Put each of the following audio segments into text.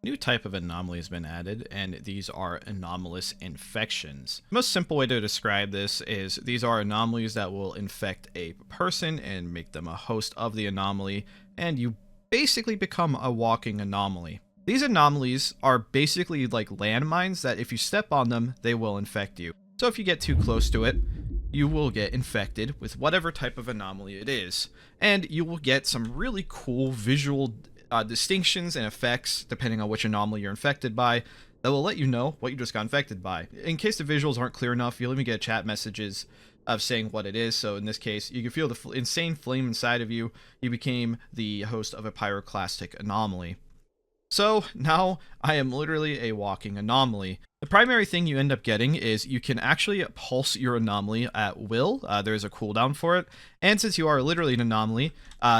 New type of anomaly has been added, and these are anomalous infections. The most simple way to describe this is these are anomalies that will infect a person and make them a host of the anomaly, and you basically become a walking anomaly. These anomalies are basically like landmines that if you step on them, they will infect you. So if you get too close to it, you will get infected with whatever type of anomaly it is, and you will get some really cool visual distinctions and effects depending on which anomaly you're infected by that will let you know what you just got infected by. In case the visuals aren't clear enough, you'll even get chat messages of saying what it is. So in this case, you can feel the insane flame inside of you. You became the host of a pyroclastic anomaly. So now I am literally a walking anomaly. The primary thing you end up getting is you can actually pulse your anomaly at will. There's a cooldown for it. And since you are literally an anomaly,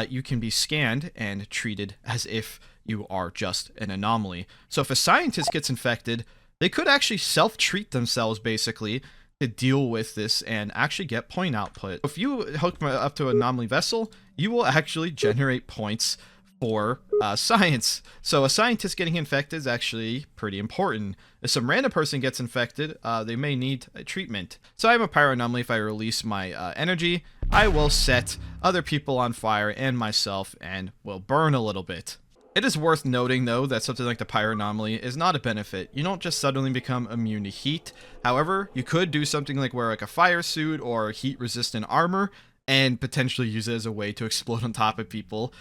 you can be scanned and treated as if you are just an anomaly. So if a scientist gets infected, they could actually self-treat themselves basically to deal with this and actually get point output. If you hook up to an anomaly vessel, you will actually generate points for science. So a scientist getting infected is actually pretty important. If some random person gets infected, they may need a treatment. So I'm a pyro anomaly. If I release my energy, I will set other people on fire and myself and will burn a little bit. It is worth noting though that something like the pyro anomaly is not a benefit. You don't just suddenly become immune to heat. However, you could do something like wear like a fire suit or heat resistant armor and potentially use it as a way to explode on top of people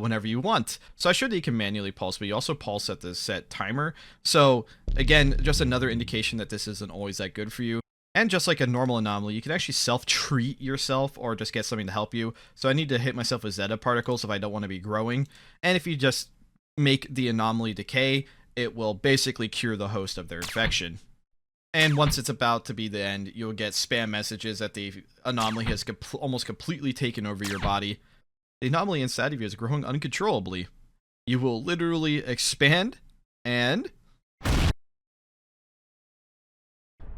whenever you want. So I showed that you can manually pulse, but you also pulse at the set timer. So again, just another indication that this isn't always that good for you. And just like a normal anomaly, you can actually self-treat yourself or just get something to help you. So I need to hit myself with Zeta particles if I don't want to be growing. And if you just make the anomaly decay, it will basically cure the host of their infection. And once it's about to be the end, you'll get spam messages that the anomaly has almost completely taken over your body. The anomaly inside of you is growing uncontrollably. You will literally expand and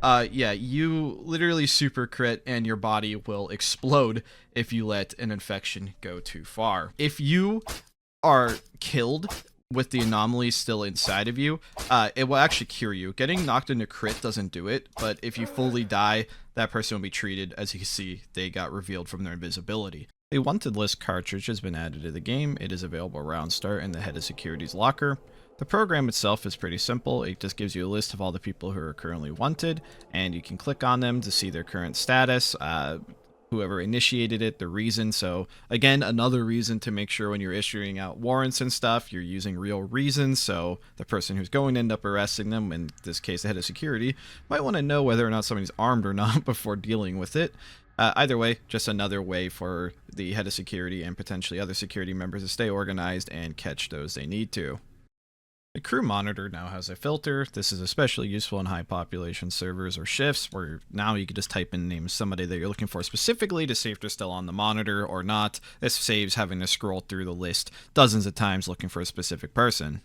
yeah, you literally super crit and your body will explode if you let an infection go too far. If you are killed with the anomaly still inside of you, it will actually cure you. Getting knocked into crit doesn't do it, but if you fully die, that person will be treated. As you can see, they got revealed from their invisibility. A wanted list cartridge has been added to the game. It is available around start in the head of security's locker. The program itself is pretty simple. It just gives you a list of all the people who are currently wanted, and you can click on them to see their current status, whoever initiated it, the reason. So again, another reason to make sure when you're issuing out warrants and stuff, you're using real reasons. So the person who's going to end up arresting them, in this case the head of security, might want to know whether or not somebody's armed or not before dealing with it. Either way, just another way for the head of security and potentially other security members to stay organized and catch those they need to. The crew monitor now has a filter. This is especially useful in high population servers or shifts where now you can just type in the name of somebody that you're looking for specifically to see if they're still on the monitor or not. This saves having to scroll through the list dozens of times looking for a specific person.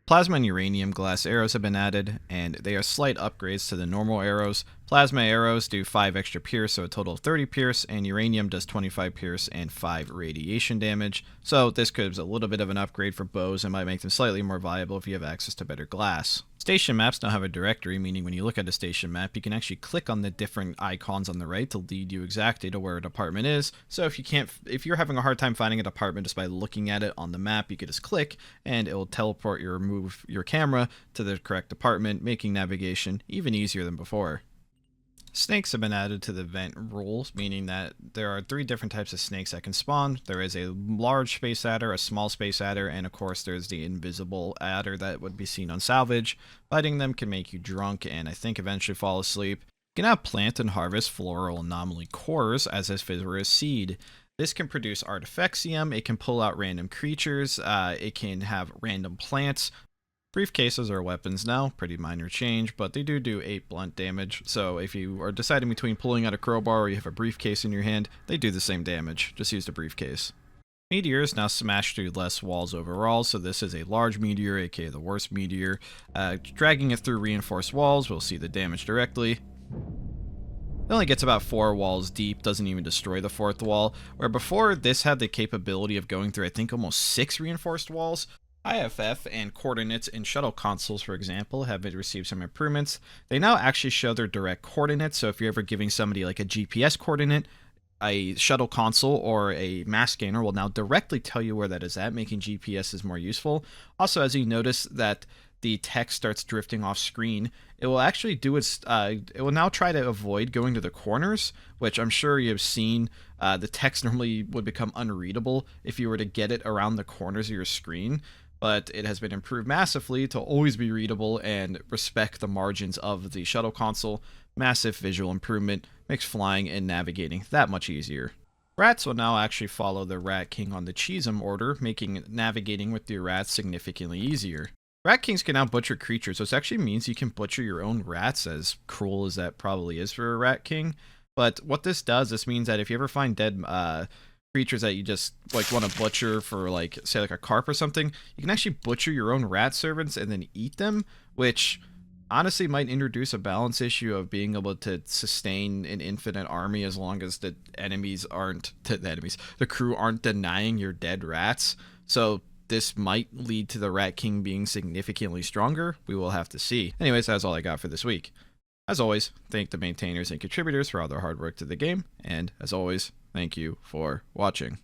Plasma and uranium glass arrows have been added, and they are slight upgrades to the normal arrows. Plasma arrows do 5 extra pierce, so a total of 30 pierce, and uranium does 25 pierce and 5 radiation damage. So this could be a little bit of an upgrade for bows and might make them slightly more viable if you have access to better glass. Station maps now have a directory, meaning when you look at a station map, you can actually click on the different icons on the right to lead you exactly to where a department is. So if you're having a hard time finding a department just by looking at it on the map, you could just click and it will teleport or move your camera to the correct department, making navigation even easier than before. Snakes have been added to the vent rules, meaning that there are 3 different types of snakes that can spawn. There is a large space adder, a small space adder, and of course there's the invisible adder that would be seen on salvage. Fighting them can make you drunk and I think eventually fall asleep. You can now plant and harvest floral anomaly cores as if it were a seed. This can produce artifactium, it can pull out random creatures, it can have random plants. Briefcases are weapons now, pretty minor change, but they do 8 blunt damage, so if you are deciding between pulling out a crowbar or you have a briefcase in your hand, they do the same damage, just use the briefcase. Meteors now smash through less walls overall, so this is a large meteor, aka the worst meteor. Dragging it through reinforced walls, we'll see the damage directly. It only gets about 4 walls deep, doesn't even destroy the 4th wall, where before this had the capability of going through I think almost 6 reinforced walls. IFF and coordinates in shuttle consoles, for example, have received some improvements. They now actually show their direct coordinates, so if you're ever giving somebody like a GPS coordinate, a shuttle console or a mass scanner will now directly tell you where that is at, making GPS is more useful. Also, as you notice that the text starts drifting off screen, it will actually do it will now try to avoid going to the corners, which I'm sure you've seen. The text normally would become unreadable if you were to get it around the corners of your screen, but it has been improved massively to always be readable and respect the margins of the shuttle console. Massive visual improvement, makes flying and navigating that much easier. Rats will now actually follow the Rat King on the Cheesem order, making navigating with your rats significantly easier. Rat Kings can now butcher creatures, so this actually means you can butcher your own rats, as cruel as that probably is for a Rat King. But what this does, this means that if you ever find dead creatures that you just like want to butcher for, like, say like a carp or something, you can actually butcher your own rat servants and then eat them, which honestly might introduce a balance issue of being able to sustain an infinite army as long as the crew aren't denying your dead rats. So this might lead to the Rat King being significantly stronger. We will have to see. Anyways, that's all I got for this week. As always, thank the maintainers and contributors for all their hard work to the game, and as always, thank you for watching.